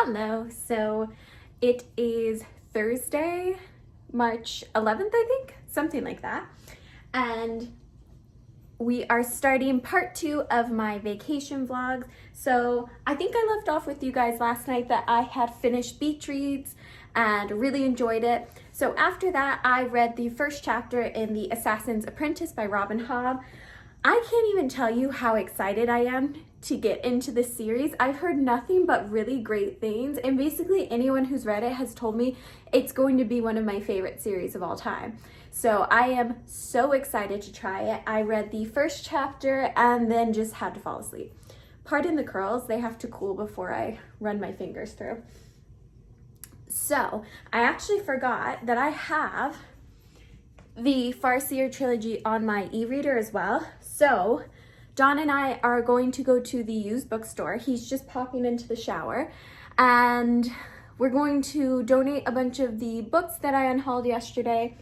Hello, so it is Thursday, March 11th, I think, something like that. And we are starting part 2 of my vacation vlogs. So I think I left off with you guys last night that I had finished beach reads and really enjoyed it. So after that, I read the first chapter in The Assassin's Apprentice by Robin Hobb. I can't even tell you how excited I am to get into this series. I've heard nothing but really great things, and basically anyone who's read it has told me it's going to be one of my favorite series of all time. So I am so excited to try it. I read the first chapter and then just had to fall asleep. Pardon the curls, they have to cool before I run my fingers through. So I actually forgot that I have the Farseer trilogy on my e-reader as well. So John and I are going to go to the used bookstore. He's just popping into the shower, and we're going to donate a bunch of the books that I unhauled yesterday.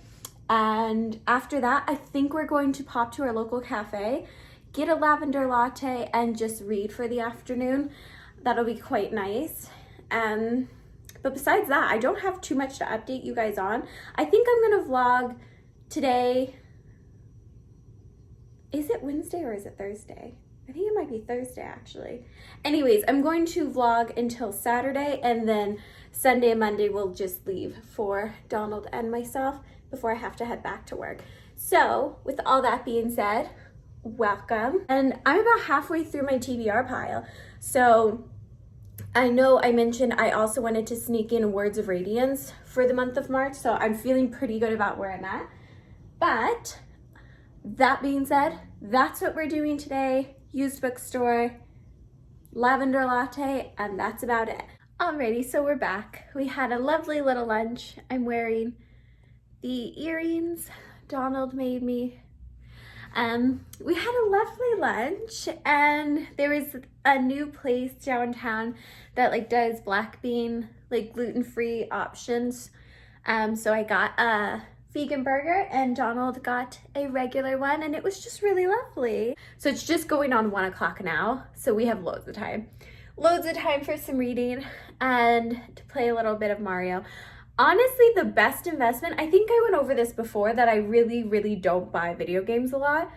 And after that, I think we're going to pop to our local cafe, get a lavender latte, and just read for the afternoon. That'll be quite nice. But besides that, I don't have too much to update you guys on. I think I'm gonna vlog today. Is it Wednesday or is it Thursday? I think it might be Thursday actually. Anyways, I'm going to vlog until Saturday, and then Sunday and Monday we'll just leave for Donald and myself before I have to head back to work. So with all that being said, welcome. And I'm about halfway through my TBR pile. So I know I mentioned I also wanted to sneak in Words of Radiance for the month of March, so I'm feeling pretty good about where I'm at. But that being said, that's what we're doing today. Used bookstore, lavender latte, and that's about it. Alrighty, so we're back. We had a lovely little lunch. I'm wearing the earrings Donald made me. We had a lovely lunch, and there was a new place downtown that does black bean, gluten-free options. So I got a vegan burger and Donald got a regular one, and it was just really lovely. So it's just going on 1 o'clock now, so we have loads of time. Loads of time for some reading and to play a little bit of Mario. Honestly, the best investment, I think I went over this before, that I really don't buy video games a lot,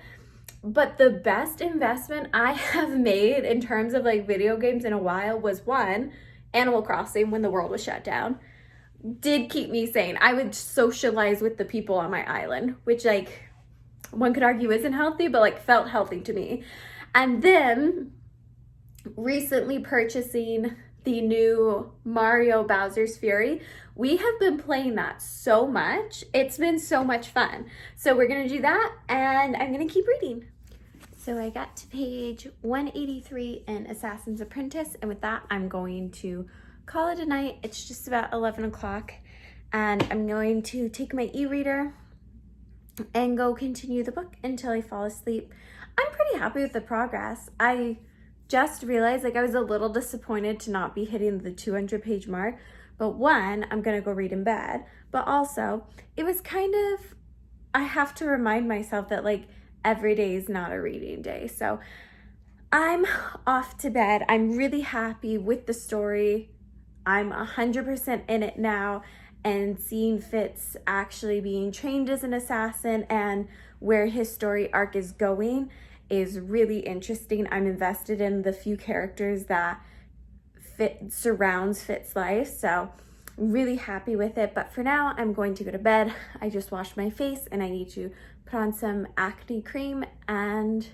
but the best investment I have made in terms of video games in a while was, one, Animal Crossing when the world was shut down. Did keep me sane. I would socialize with the people on my island, which one could argue isn't healthy, but felt healthy to me. And then recently purchasing the new Mario Bowser's Fury. We have been playing that so much. It's been so much fun. So we're gonna do that, and I'm gonna keep reading. So I got to page 183 in Assassin's Apprentice, and with that, I'm going to call it a night. It's just about 11 o'clock, and I'm going to take my e-reader and go continue the book until I fall asleep. I'm pretty happy with the progress. I just realized I was a little disappointed to not be hitting the 200-page mark, but one, I'm gonna go read in bed, but also it was I have to remind myself that every day is not a reading day. So I'm off to bed. I'm really happy with the story. I'm 100% in it now, and seeing Fitz actually being trained as an assassin and where his story arc is going is really interesting. I'm invested in the few characters that surrounds Fitz's life, so I'm really happy with it. But for now, I'm going to go to bed. I just washed my face and I need to put on some acne cream and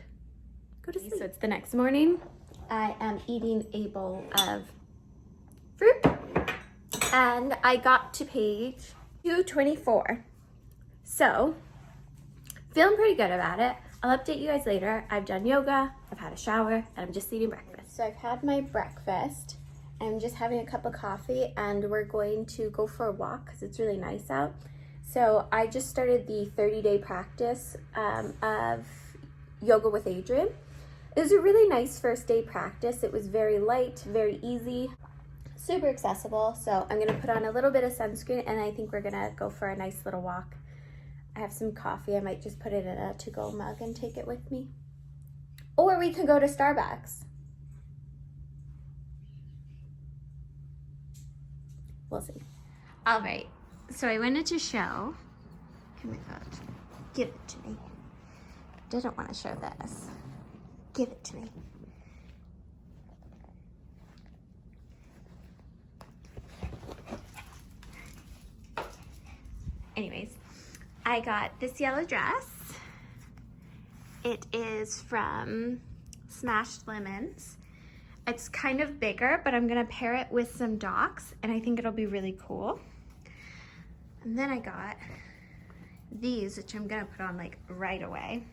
go to sleep. So it's the next morning. I am eating a bowl of fruit, and I got to page 224. So feeling pretty good about it. I'll update you guys later. I've done yoga, I've had a shower, and I'm just eating breakfast. So I've had my breakfast. I'm just having a cup of coffee, and we're going to go for a walk because it's really nice out. So I just started the 30-day practice of yoga with Adrian. It was a really nice first day practice. It was very light, very easy, super accessible. So I'm gonna put on a little bit of sunscreen, and I think we're gonna go for a nice little walk. I have some coffee. I might just put it in a to-go mug and take it with me. Or we could go to Starbucks. We'll see. All right, so I wanted to show, oh my God, give it to me. Didn't want to show this. Give it to me. Anyways, I got this yellow dress. It is from Smashed Lemons. It's kind of bigger, but I'm gonna pair it with some docs, and I think it'll be really cool. And then I got these, which I'm gonna put on like right away,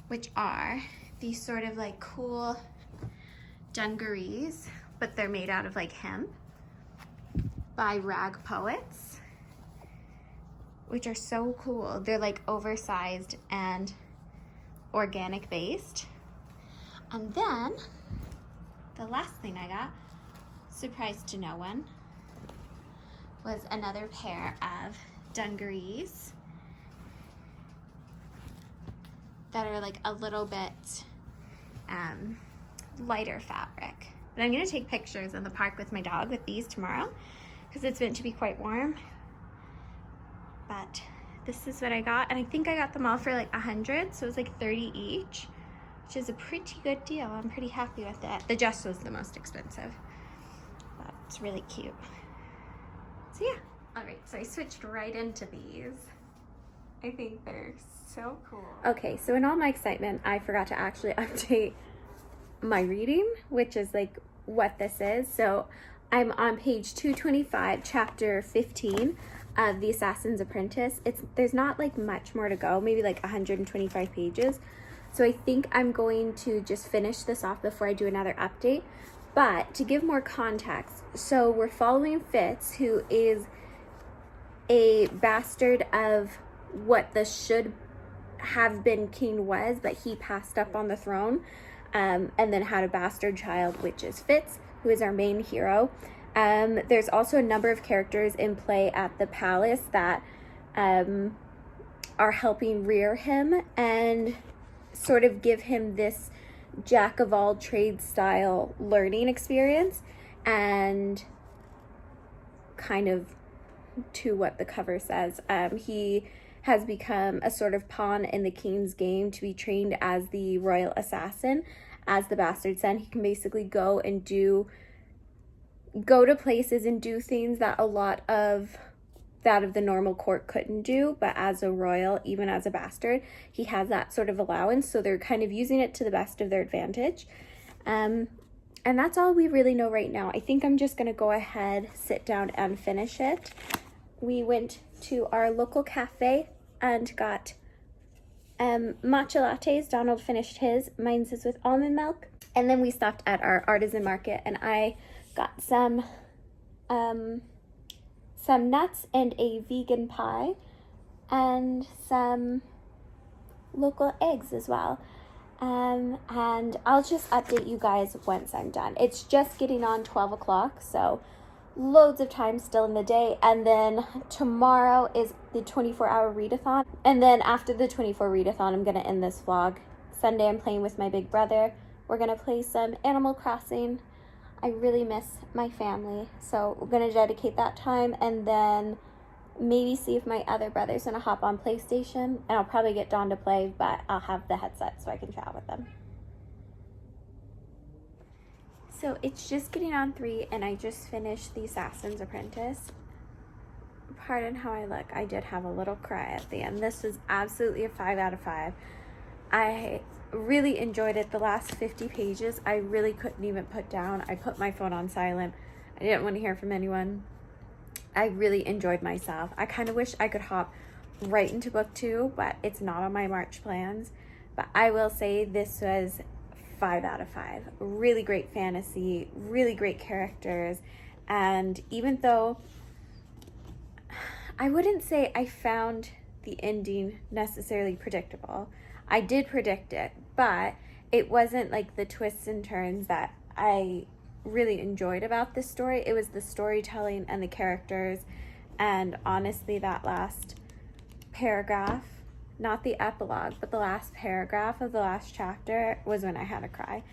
which are these sort of like cool dungarees, but they're made out of like hemp by Rag Poets, which are so cool. They're like oversized and organic based. And then the last thing I got, surprise to no one, was another pair of dungarees that are like a little bit lighter fabric. But I'm gonna take pictures in the park with my dog with these tomorrow because it's meant to be quite warm. But this is what I got, and I think I got them all for like 100, so it was like 30 each, which is a pretty good deal. I'm pretty happy with it. The dress was the most expensive, but it's really cute. So yeah. All right, so I switched right into these. I think they're so cool. Okay, so in all my excitement, I forgot to actually update my reading, which is like what this is. So I'm on page 225, chapter 15 of The Assassin's Apprentice. There's not like much more to go, maybe like 125 pages. So I think I'm going to just finish this off before I do another update. But to give more context, so we're following Fitz, who is a bastard of what the should have been king was, but he passed up on the throne, and then had a bastard child, which is Fitz, who is our main hero. There's also a number of characters in play at the palace that are helping rear him and sort of give him this jack of all trades style learning experience, and kind of to what the cover says, he has become a sort of pawn in the king's game to be trained as the royal assassin, as the bastard son. He can basically go to places and do things that a lot of the normal court couldn't do, but as a royal, even as a bastard, he has that sort of allowance, so they're kind of using it to the best of their advantage. And that's all we really know right now. I think I'm just gonna go ahead, sit down, and finish it. We went to our local cafe and got matcha lattes. Donald finished his. Mine's is with almond milk. And then we stopped at our artisan market, and I got some nuts and a vegan pie and some local eggs as well. And I'll just update you guys once I'm done. It's just getting on 12 o'clock, so loads of time still in the day. And then tomorrow is the 24-hour readathon. And then after the 24 readathon, I'm going to end this vlog. Sunday, I'm playing with my big brother. We're going to play some Animal Crossing. I really miss my family, so we're going to dedicate that time, and then maybe see if my other brother's going to hop on PlayStation, and I'll probably get Dawn to play, but I'll have the headset so I can chat with them. So it's just getting on 3, and I just finished The Assassin's Apprentice. Pardon how I look. I did have a little cry at the end. This was absolutely a 5 out of 5. I really enjoyed it. The last 50 pages, I really couldn't even put down. I put my phone on silent. I didn't want to hear from anyone. I really enjoyed myself. I kind of wish I could hop right into book 2, but it's not on my March plans. But I will say this was 5 out of 5. Really great fantasy, really great characters. And even though I wouldn't say I found the ending necessarily predictable, I did predict it, but it wasn't like the twists and turns that I really enjoyed about this story. It was the storytelling and the characters, and honestly, that last paragraph, not the epilogue, but the last paragraph of the last chapter was when I had to cry.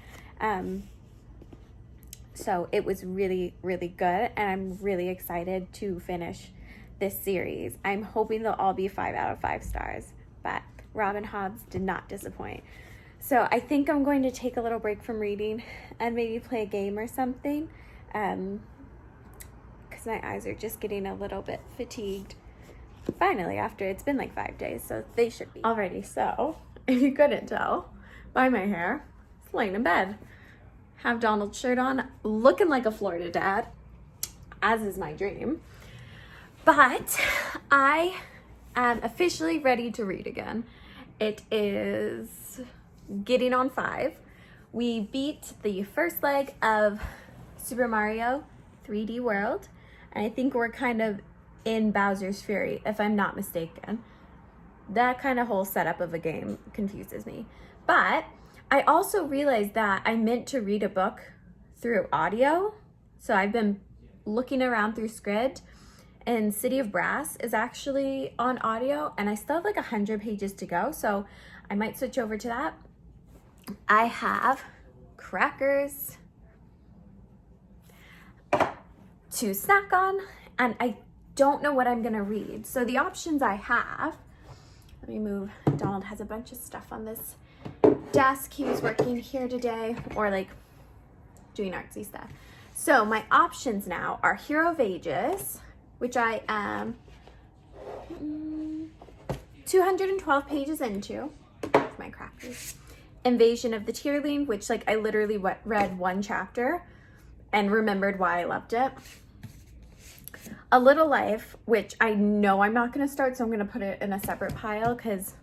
So it was really, really good, and I'm really excited to finish this series. I'm hoping they'll all be 5 out of 5 stars, but Robin Hobbs did not disappoint. So I think I'm going to take a little break from reading and maybe play a game or something, because my eyes are just getting a little bit fatigued. Finally, after it's been like 5 days, so they should be. Alrighty, so if you couldn't tell by my hair, it's laying in bed. Have Donald's shirt on, looking like a Florida dad, as is my dream. But I am officially ready to read again. It is getting on 5. We beat the first leg of Super Mario 3D World, and I think we're kind of in Bowser's Fury, if I'm not mistaken. That kind of whole setup of a game confuses me. But I also realized that I meant to read a book through audio. So I've been looking around through Scribd, and City of Brass is actually on audio, and I still have like 100 pages to go, so I might switch over to that. I have crackers to snack on, and I don't know what I'm gonna read. So the options I have, let me move. Donald has a bunch of stuff on this desk. He was working here today, or like doing artsy stuff. So my options now are Hero of Ages, which I am 212 pages into. My crackers. Invasion of the Tierling, which like I literally read 1 chapter and remembered why I loved it. A Little Life, which I know I'm not going to start, so I'm going to put it in a separate pile because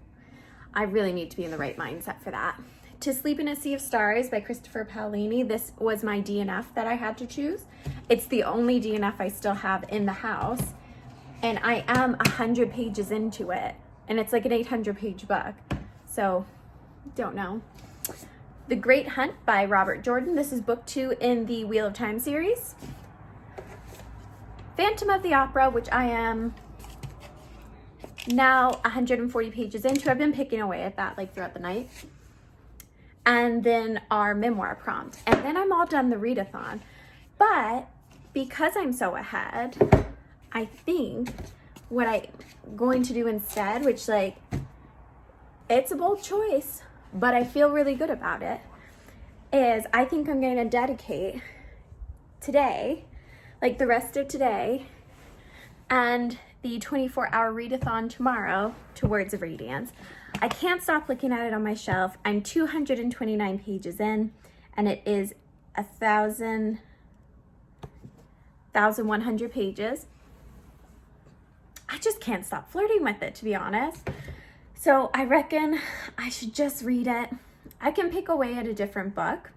I really need to be in the right mindset for that. To Sleep in a Sea of Stars by Christopher Paolini. This was my DNF that I had to choose. It's the only DNF I still have in the house, and I am 100 pages into it, and it's like an 800-page book, so don't know. The Great Hunt by Robert Jordan. This is book 2 in the Wheel of Time series. Phantom of the Opera, which I am now 140 pages into. I've been picking away at that like throughout the night. And then our memoir prompt. And then I'm all done the readathon. But because I'm so ahead, I think what I'm going to do instead, which like, it's a bold choice, but I feel really good about it, is I think I'm going to dedicate today, like the rest of today, and the 24-hour readathon tomorrow to Words of Radiance. I can't stop looking at it on my shelf. I'm 229 pages in, and it is 1,100 pages. I just can't stop flirting with it, to be honest. So I reckon I should just read it. I can pick away at a different book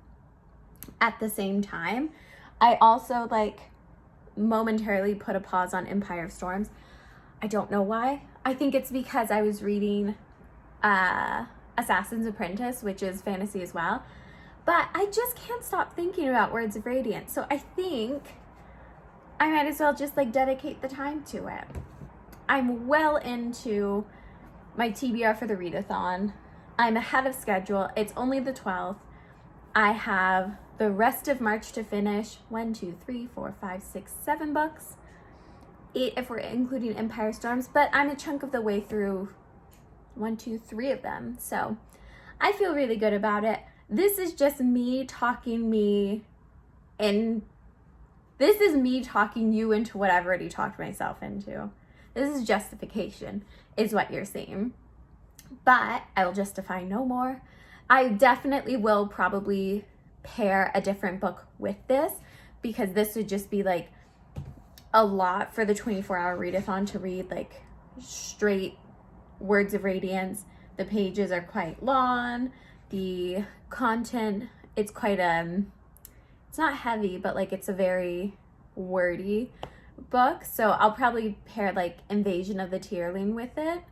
at the same time. I also like momentarily put a pause on Empire of Storms. I don't know why. I think it's because I was reading Assassin's Apprentice, which is fantasy as well. But I just can't stop thinking about Words of Radiance. So I think I might as well just like dedicate the time to it. I'm well into my TBR for the readathon. I'm ahead of schedule. It's only the 12th. I have the rest of March to finish. 1, 2, 3, 4, 5, 6, 7 books. 8 if we're including Empire Storms, but I'm a chunk of the way through 1, 2, 3 of them. So I feel really good about it. This is just me talking you into what I've already talked myself into. This is justification, is what you're seeing. But I will justify no more. I definitely will probably pair a different book with this, because this would just be like a lot for the 24-hour readathon to read, like straight Words of Radiance. The pages are quite long. The content, it's quite it's not heavy, but like it's a very wordy book. So I'll probably pair like Invasion of the Tierling with it.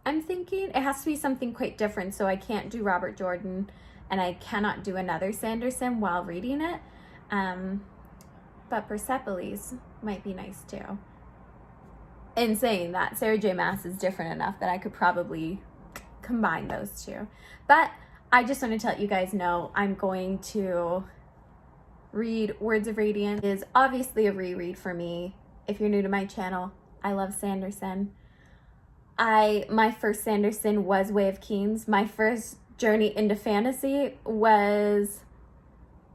I'm thinking it has to be something quite different, so I can't do Robert Jordan and I cannot do another Sanderson while reading it. But Persepolis might be nice too. In saying that, Sarah J. Maas is different enough that I could probably combine those two. But I just want to let you guys know I'm going to read Words of Radiance. It is obviously a reread for me. If you're new to my channel, I love Sanderson. My first Sanderson was Way of Kings. My first journey into fantasy was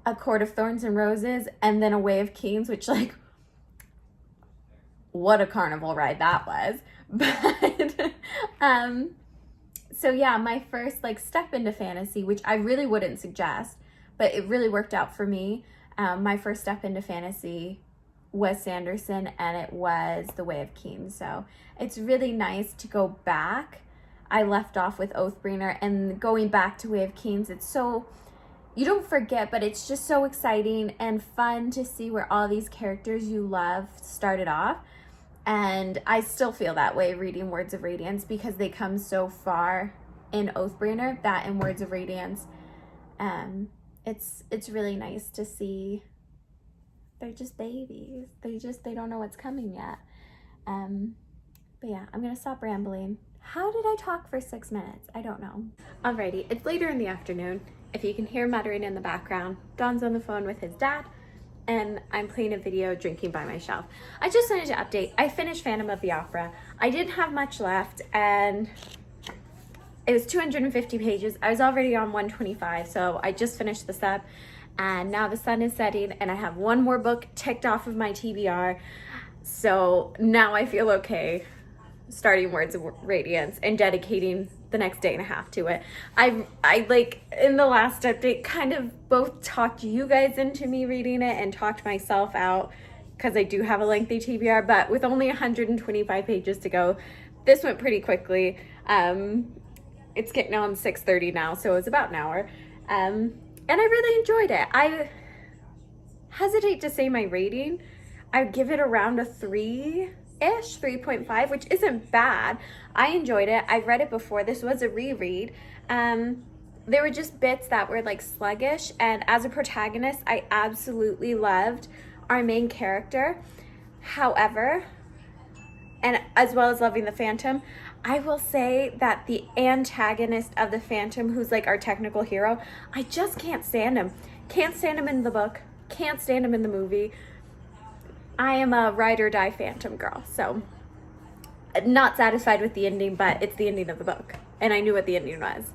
A Court of Thorns and Roses, and then A Way of Kings, which, like, what a carnival ride that was. But so yeah, my first like step into fantasy, which I really wouldn't suggest, but it really worked out for me. My first step into fantasy was Sanderson, and it was The Way of Kings. So it's really nice to go back. I left off with Oathbringer, and going back to Way of Kings, it's so, you don't forget, but it's just so exciting and fun to see where all these characters you love started off. And I still feel that way reading Words of Radiance, because they come so far in Oathbringer that in Words of Radiance, it's really nice to see they're just babies. They don't know what's coming yet. But yeah, I'm gonna stop rambling. How did I talk for 6 minutes? I don't know. Alrighty, it's later in the afternoon. If you can hear muttering in the background, Don's on the phone with his dad, and I'm playing a video drinking by myself. I just wanted to update. I finished Phantom of the Opera. I didn't have much left, and it was 250 pages. I was already on 125, so I just finished this up, and now the sun is setting, and I have one more book ticked off of my TBR, so now I feel okay starting Words of Radiance and dedicating the next day and a half to it. I like in the last update kind of both talked you guys into me reading it and talked myself out, because I do have a lengthy TBR, but with only 125 pages to go, this went pretty quickly. It's getting on 6:30 now, so it's about an hour. And I really enjoyed it. I hesitate to say my rating. I give it around a 3-ish, 3.5, which isn't bad. I enjoyed it. I've read it before. This was a reread. There were just bits that were like sluggish, and as a protagonist, I absolutely loved our main character. However, and as well as loving the Phantom, I will say that the antagonist of the Phantom, who's like our technical hero, I just can't stand him. Can't stand him in the book. Can't stand him in the movie. I am a ride or die Phantom girl, so not satisfied with the ending, but it's the ending of the book, and I knew what the ending was.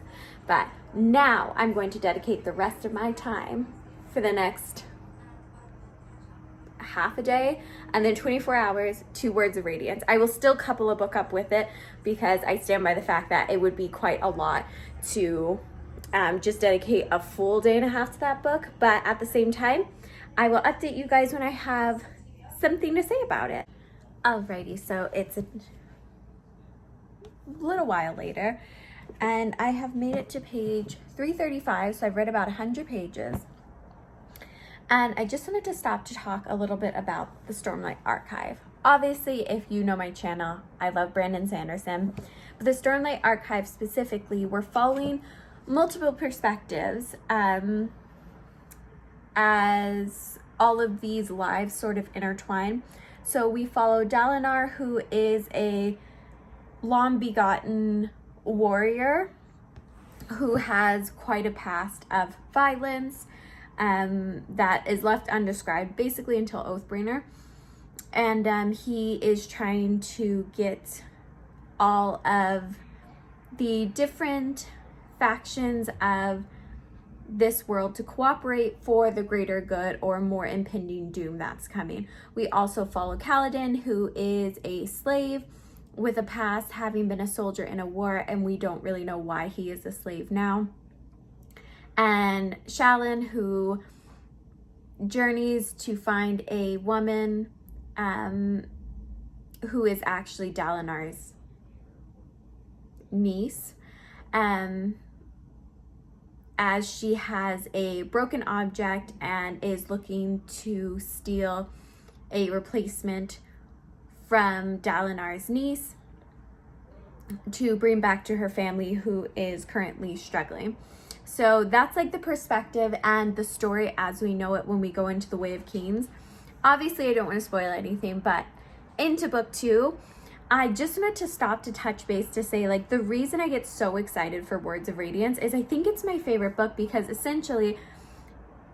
But now I'm going to dedicate the rest of my time for the next half a day and then 24 hours to Words of Radiance. I will still couple a book up with it, because I stand by the fact that it would be quite a lot to just dedicate a full day and a half to that book. But at the same time, I will update you guys when I have something to say about it. Alrighty, so it's a little while later, and I have made it to page 335, so I've read about 100 pages. And I just wanted to stop to talk a little bit about the Stormlight Archive. Obviously, if you know my channel, I love Brandon Sanderson. But the Stormlight Archive specifically, we're following multiple perspectives as all of these lives sort of intertwine. So we follow Dalinar, who is a long-begotten warrior who has quite a past of violence that is left undescribed basically until Oathbringer. And he is trying to get all of the different factions of this world to cooperate for the greater good or more impending doom that's coming. We also follow Kaladin, who is a slave with a past having been a soldier in a war, and we don't really know why he is a slave now. And Shallan, who journeys to find a woman who is actually Dalinar's niece, as she has a broken object and is looking to steal a replacement from Dalinar's niece to bring back to her family, who is currently struggling. So that's like the perspective and the story as we know it when we go into the Way of Kings. Obviously, I don't want to spoil anything, but into book 2, I just wanted to stop to touch base to say, like, the reason I get so excited for Words of Radiance is I think it's my favorite book, because essentially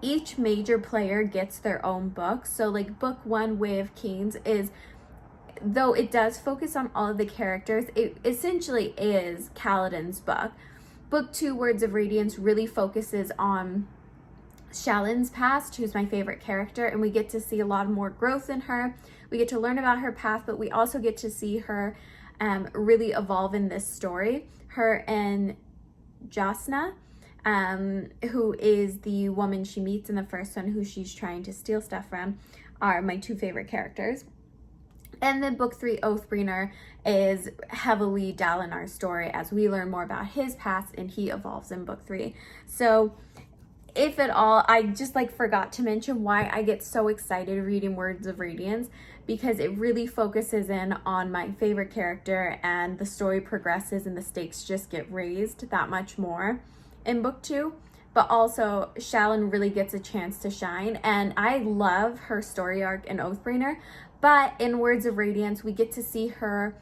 each major player gets their own book. So like book 1, Way of Kings, is, though it does focus on all of the characters, it essentially is Kaladin's book. Book 2, Words of Radiance, really focuses on Shalyn's past, who's my favorite character, and we get to see a lot more growth in her. We get to learn about her past, but we also get to see her really evolve in this story. Her and Jasna, who is the woman she meets in the first one, who she's trying to steal stuff from, are my 2 favorite characters. And then book 3, Oathbringer, is heavily Dalinar's story as we learn more about his past and he evolves in book 3. So if at all, I just like forgot to mention why I get so excited reading Words of Radiance, because it really focuses in on my favorite character and the story progresses and the stakes just get raised that much more in book 2. But also Shalyn really gets a chance to shine, and I love her story arc in Oathbringer, but in Words of Radiance we get to see her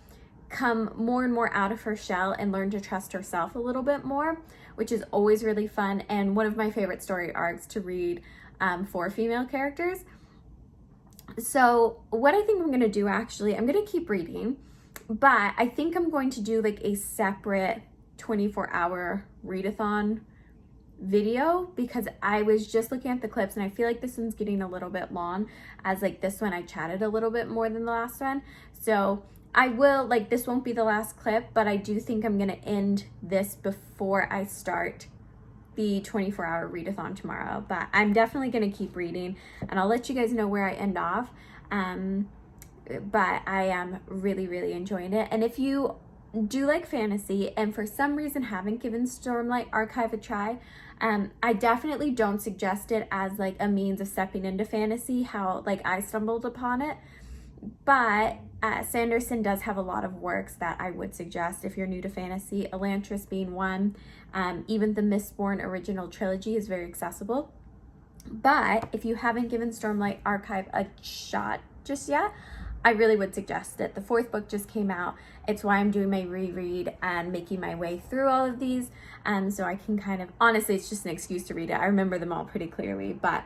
come more and more out of her shell and learn to trust herself a little bit more, which is always really fun and one of my favorite story arcs to read for female characters. So what I think I'm going to do, actually, I'm going to keep reading, but I think I'm going to do like a separate 24-hour readathon video, because I was just looking at the clips and I feel like this one's getting a little bit long, as like this one I chatted a little bit more than the last one. So I will, like, this won't be the last clip, but I do think I'm gonna end this before I start the 24-hour readathon tomorrow. But I'm definitely gonna keep reading and I'll let you guys know where I end off. But I am really, really enjoying it. And if you do like fantasy and for some reason haven't given Stormlight Archive a try, I definitely don't suggest it as like a means of stepping into fantasy, how like I stumbled upon it. But Sanderson does have a lot of works that I would suggest if you're new to fantasy, Elantris being one. Even the Mistborn original trilogy is very accessible. But if you haven't given Stormlight Archive a shot just yet, I really would suggest it. The 4th book just came out. It's why I'm doing my reread and making my way through all of these. So I can kind of, honestly, it's just an excuse to read it. I remember them all pretty clearly, but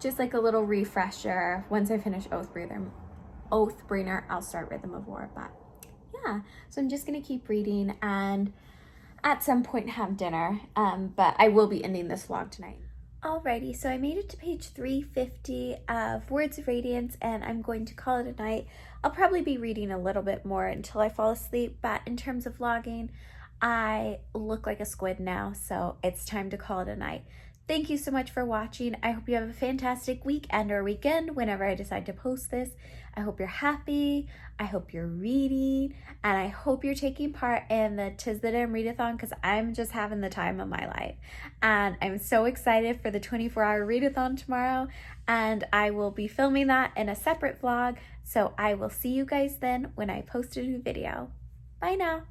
just like a little refresher. Once I finish Oathbringer, I'll start Rhythm of War. But yeah, so I'm just gonna keep reading and at some point have dinner. But I will be ending this vlog tonight. Alrighty, so I made it to page 350 of Words of Radiance and I'm going to call it a night. I'll probably be reading a little bit more until I fall asleep, but in terms of vlogging, I look like a squid now, so it's time to call it a night. Thank you so much for watching. I hope you have a fantastic weekend or weekend whenever I decide to post this. I hope you're happy. I hope you're reading. And I hope you're taking part in the Tis the Damn Readathon, because I'm just having the time of my life. And I'm so excited for the 24-hour readathon tomorrow. And I will be filming that in a separate vlog. So I will see you guys then when I post a new video. Bye now.